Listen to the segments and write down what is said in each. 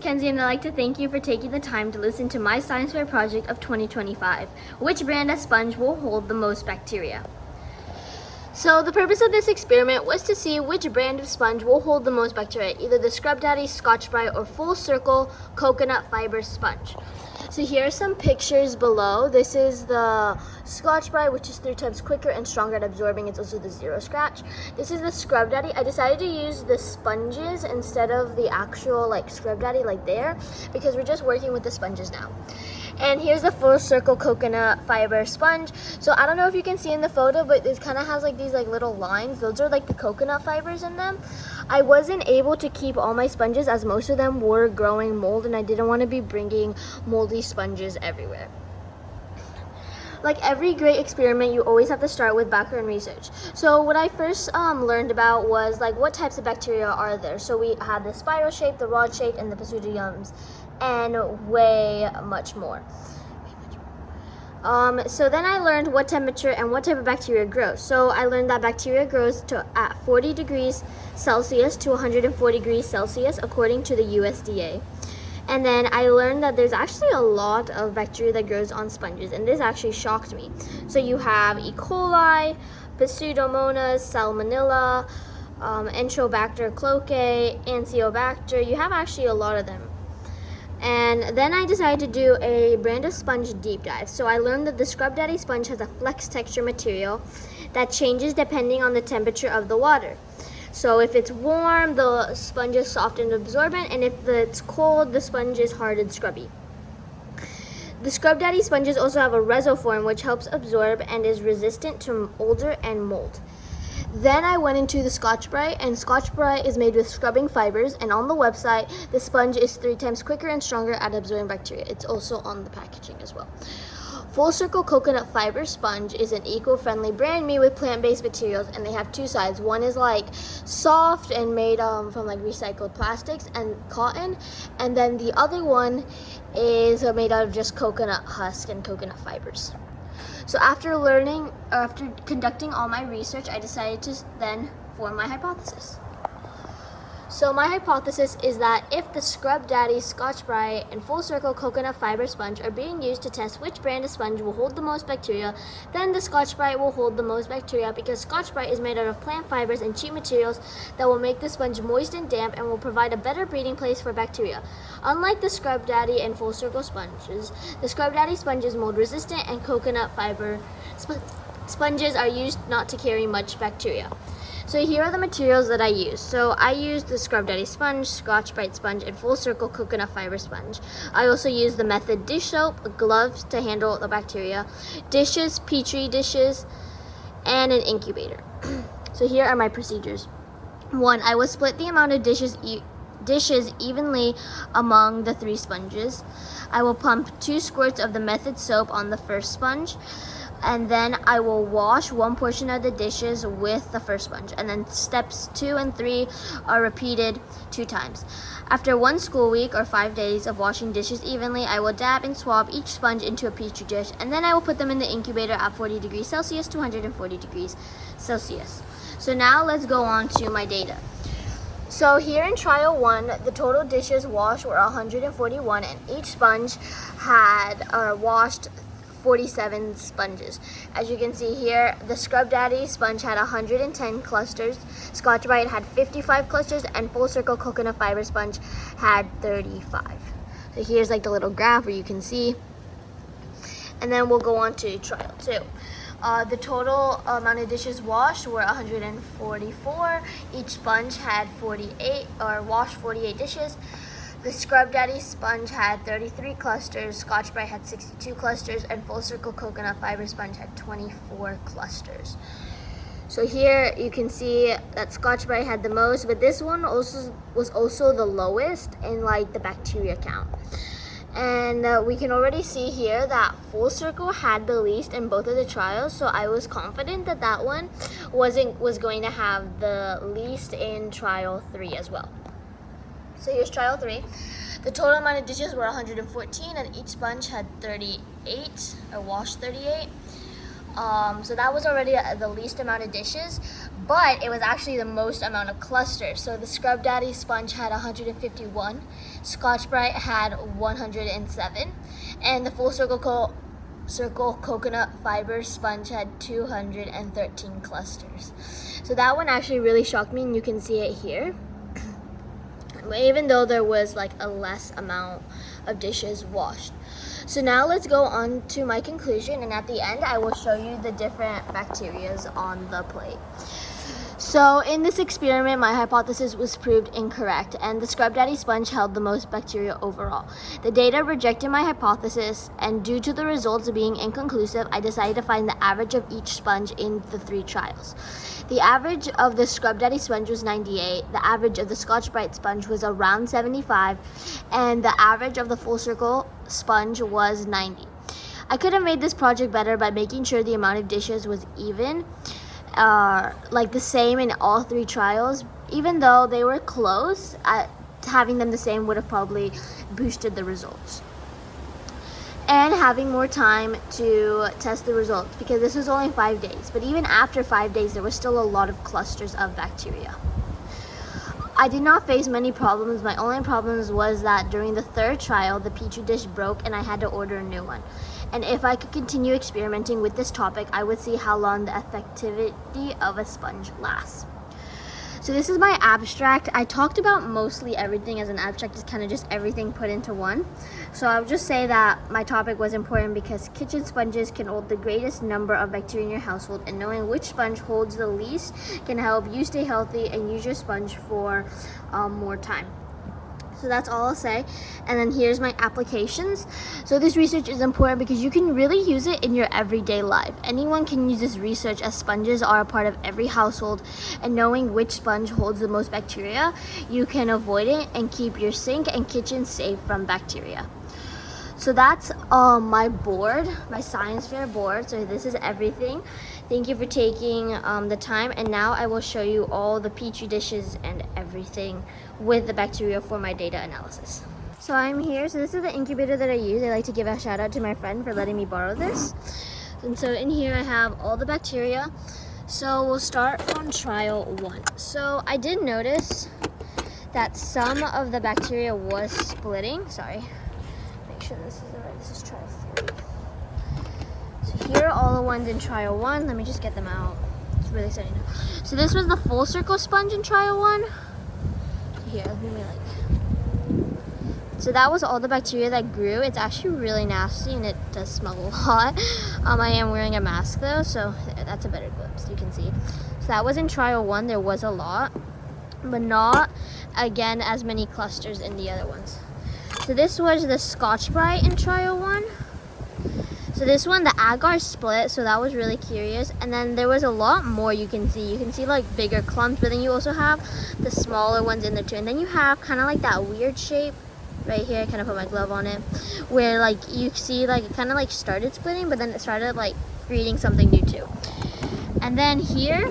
Kenzie, and I'd like to thank you for taking the time to listen to my science fair project of 2025. Which brand of sponge will hold the most bacteria? So the purpose of this experiment was to see which brand of sponge will hold the most bacteria, either the Scrub Daddy, Scotch-Brite, or Full Circle coconut fiber sponge. So here are some pictures below. This is the Scotch-Brite, which is 3 times quicker and stronger at absorbing. It's also the Zero Scratch. This is the Scrub Daddy. I decided to use the sponges instead of the actual Scrub Daddy there, because we're just working with the sponges now. And here's the Full Circle coconut fiber sponge. So I don't know if you can see in the photo, but it kind of has these little lines. Those are the coconut fibers in them. I wasn't able to keep all my sponges as most of them were growing mold, and I didn't want to be bringing moldy sponges everywhere. Like every great experiment, you always have to start with background research. So what I first learned about was what types of bacteria are there. So we had the spiral shape, the rod shape, and the Pseudoyums, and way much more. So then I learned what temperature and what type of bacteria grows. So I learned that bacteria grows at 40 degrees Celsius to 140 degrees Celsius according to the USDA. And then I learned that there's actually a lot of bacteria that grows on sponges, and this actually shocked me. So you have E. coli, Pseudomonas, Salmonella, Enterobacter cloacae, Anciobacter. You have actually a lot of them. And then I decided to do a brand of sponge deep dive. So I learned that the Scrub Daddy sponge has a flex texture material that changes depending on the temperature of the water. So if it's warm, the sponge is soft and absorbent, and if it's cold, the sponge is hard and scrubby. The Scrub Daddy sponges also have a rhizoform, which helps absorb and is resistant to odor and mold. Then I went into the Scotch-Brite, and Scotch-Brite is made with scrubbing fibers, and on the website, the sponge is 3 times quicker and stronger at absorbing bacteria. It's also on the packaging as well. Full Circle coconut fiber sponge is an eco-friendly brand made with plant-based materials, and they have 2 sides. One is soft and made from recycled plastics and cotton, and then the other one is made out of just coconut husk and coconut fibers. So after conducting all my research, I decided to then form my hypothesis. So my hypothesis is that if the Scrub Daddy, Scotch-Brite, and Full Circle coconut fiber sponge are being used to test which brand of sponge will hold the most bacteria, then the Scotch-Brite will hold the most bacteria, because Scotch-Brite is made out of plant fibers and cheap materials that will make the sponge moist and damp and will provide a better breeding place for bacteria. Unlike the Scrub Daddy and Full Circle sponges, the Scrub Daddy sponge is mold resistant, and coconut fiber sponges are used not to carry much bacteria. So here are the materials that I used. So I used the Scrub Daddy sponge, Scotch-Brite sponge, and Full Circle coconut fiber sponge. I also used the Method dish soap, gloves to handle the bacteria, dishes, petri dishes, and an incubator. So here are my procedures. 1, I will split the amount of dishes evenly among the 3 sponges. I will pump 2 squirts of the Method soap on the first sponge, and then I will wash 1 portion of the dishes with the first sponge, and then steps 2 and 3 are repeated 2 times. After 1 school week or 5 days of washing dishes evenly, I will dab and swab each sponge into a petri dish, and then I will put them in the incubator at 40 degrees Celsius to 140 degrees Celsius. So now let's go on to my data. So here in trial 1, the total dishes washed were 141, and each sponge had washed 47 sponges. As you can see here, the Scrub Daddy sponge had 110 clusters, Scotch-Brite had 55 clusters, and Full Circle coconut fiber sponge had 35. So here's the little graph where you can see. And then we'll go on to trial 2. The total amount of dishes washed were 144. Each sponge had 48 or washed 48 dishes. The Scrub Daddy sponge had 33 clusters, Scotch-Brite had 62 clusters, and Full Circle coconut fiber sponge had 24 clusters. So here you can see that Scotch-Brite had the most, but this one was also the lowest in the bacteria count. And we can already see here that Full Circle had the least in both of the trials, so I was confident that that one was going to have the least in trial 3 as well. So here's trial 3. The total amount of dishes were 114, and each sponge had 38, or washed 38. So that was already the least amount of dishes, but it was actually the most amount of clusters. So the Scrub Daddy sponge had 151, Scotch-Brite had 107, and the Full Circle Coconut Fiber sponge had 213 clusters. So that one actually really shocked me, and you can see it here. Even though there was like a less amount of dishes washed. So now let's go on to my conclusion, and at the end I will show you the different bacterias on the plate. So in this experiment, my hypothesis was proved incorrect, and the Scrub Daddy sponge held the most bacteria overall. The data rejected my hypothesis, and due to the results being inconclusive, I decided to find the average of each sponge in the 3 trials. The average of the Scrub Daddy sponge was 98, the average of the Scotch-Brite sponge was around 75, and the average of the Full Circle sponge was 90. I could have made this project better by making sure the amount of dishes was even, like the same in all 3 trials. Even though they were close, having them the same would have probably boosted the results. And having more time to test the results, because this was only 5 days. But even after 5 days, there was still a lot of clusters of bacteria. I did not face many problems. My only problems was that during the 3rd trial, the Petri dish broke and I had to order a new one. And if I could continue experimenting with this topic, I would see how long the effectivity of a sponge lasts. So this is my abstract. I talked about mostly everything as an abstract, is kind of just everything put into one. So I would just say that my topic was important because kitchen sponges can hold the greatest number of bacteria in your household, and knowing which sponge holds the least can help you stay healthy and use your sponge for more time. So that's all I'll say. And then here's my applications. So this research is important because you can really use it in your everyday life. Anyone can use this research, as sponges are a part of every household, and knowing which sponge holds the most bacteria, you can avoid it and keep your sink and kitchen safe from bacteria. So that's my board, my science fair board. So this is everything. Thank you for taking the time, and now I will show you all the Petri dishes and everything with the bacteria for my data analysis. So I'm here. So this is the incubator that I use. I like to give a shout out to my friend for letting me borrow this. And so in here I have all the bacteria. So we'll start on trial 1. So I did notice that some of the bacteria was splitting. Sorry. Make sure this is the right. This is trial 3. So here are all the ones in trial 1. Let me just get them out. It's really exciting. So this was the Full Circle sponge in trial 1. Here, let me so that was all the bacteria that grew. It's actually really nasty and it does smell a lot. I am wearing a mask though, so that's a better glimpse, you can see. So that was in trial 1. There was a lot, but not again as many clusters in the other ones. So this was the Scotch-Brite in trial 1. So this one, the agar split, so that was really curious. And then there was a lot more you can see. You can see like bigger clumps, but then you also have the smaller ones in there too. And then you have kind of like that weird shape right here. I kind of put my glove on it, where like you see like it kind of like started splitting, but then it started like creating something new too. And then here,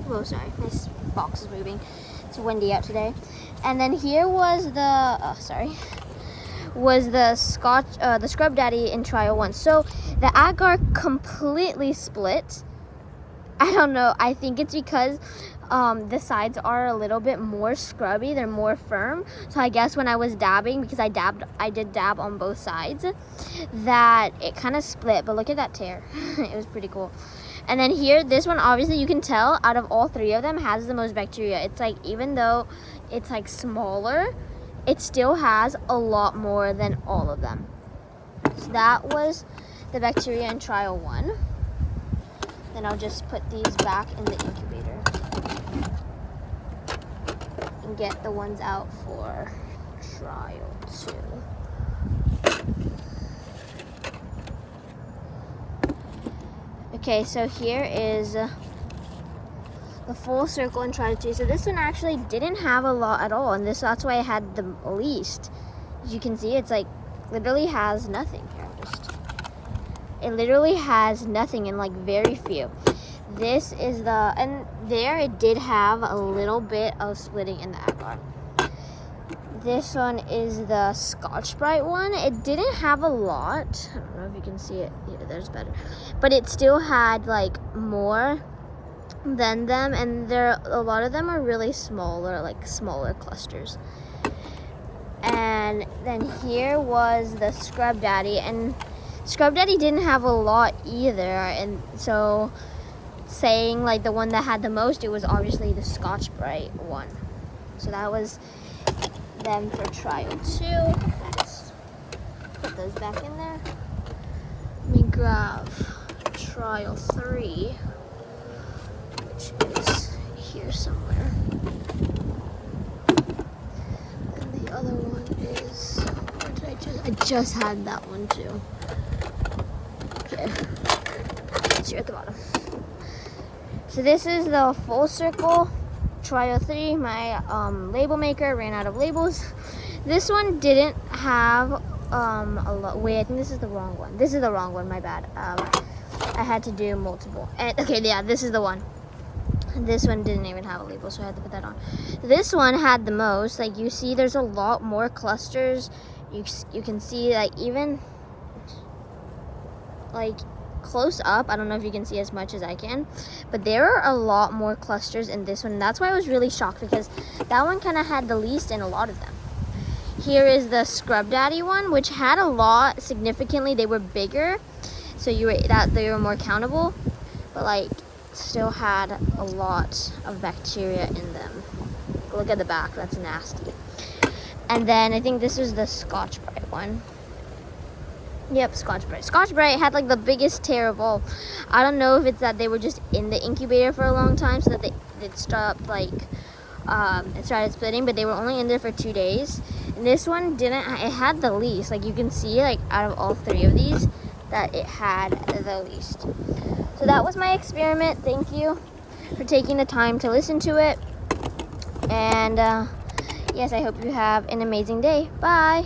whoa, sorry, my box is moving. It's windy out today. And then here was the, was the Scrub Daddy in trial 1. So the agar completely split. I don't know. I think it's because the sides are a little bit more scrubby. They're more firm. So I guess when I was dabbing, because I did dab on both sides, that it kind of split. But look at that tear. It was pretty cool. And then here, this one, obviously you can tell out of all 3 of them has the most bacteria. It's like, even though it's like smaller, it still has a lot more than all of them. So that was the bacteria in trial 1. Then I'll just put these back in the incubator and get the ones out for trial 2. Okay, so here is the Full Circle in trial 2. So this one actually didn't have a lot at all, and that's why I had the least. As you can see, it's like literally has nothing here. It literally has nothing and like very few. This is and there it did have a little bit of splitting in the agar. this one is the Scotch-Brite one. It didn't have a lot. I don't know if you can see it. Yeah, there's better. But it still had like more than them, and a lot of them are really smaller, like smaller clusters. And then here was the Scrub Daddy, and Scrub Daddy didn't have a lot either, and so saying like the one that had the most, it was obviously the Scotch-Brite one. So that was them for trial 2. Let's put those back in there. Let me grab trial 3, which is here somewhere. And the other one is, where did I just had that one too. Here. It's here at the bottom. So this is the Full Circle trial 3. My label maker ran out of labels. This one didn't have a lot. Wait, I think this is the wrong one. This is the wrong one, my bad. I had to do multiple. And, okay, yeah, this is the one. This one didn't even have a label, so I had to put that on. This one had the most. Like, you see there's a lot more clusters. You can see, like, even like close up, I don't know if you can see as much as I can, but there are a lot more clusters in this one. And that's why I was really shocked, because that one kind of had the least in a lot of them. Here is the Scrub Daddy one, which had a lot significantly. They were bigger, so they were more countable, but like still had a lot of bacteria in them. Look at the back, that's nasty. And then I think this was the Scotch-Brite one. Yep, Scotch-Brite. Scotch-Brite had like the biggest tear of all. I don't know if it's that they were just in the incubator for a long time, so that it stopped, like, it started splitting, but they were only in there for 2 days. And this one didn't, it had the least. Like, you can see, like, out of all 3 of these, that it had the least. So that was my experiment. Thank you for taking the time to listen to it. And, yes, I hope you have an amazing day. Bye.